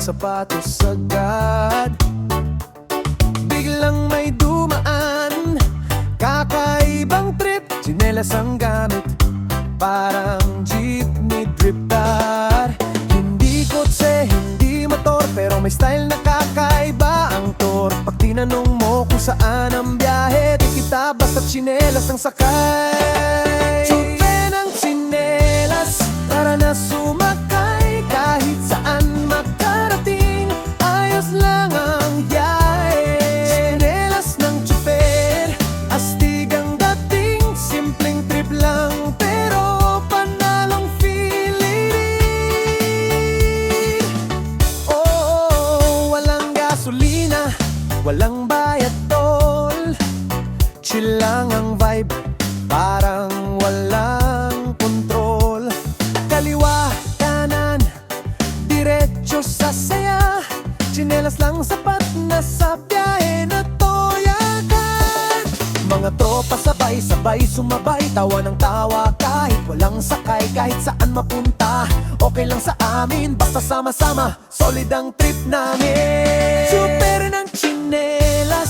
sapatos agad. Biglang may dumaan, kakaibang trip, tsinelas ang gamit, parang jeepney drifter. Hindi kotse, hindi motor, pero may style na kakaiba ang tour. Pag tinanong mo kung saan ang biyahe, di kita basta tsinelas ang sakay. Tsupe ng tsinelas, tara na sumakay. Kahit saan makarating, ayos lang ang biyahe. Tsinelas ng tsuper, astig ang dating. Simpleng trip lang, pero panalong feeling. Oh, walang gasolina, walang bayad tol. Chill lang ang vibe, parang walang kontrol. Kaliwa, kanan, diretso sa saya. Tsinelas lang sapat na sa biyahe na toyakan. Mga tropa sabay-sabay sumabay, tawa ng tawa kahit walang sakay. Kahit saan mapunta, okay lang sa amin, basta sama-sama, solid ang trip namin. Super ng tsinelas,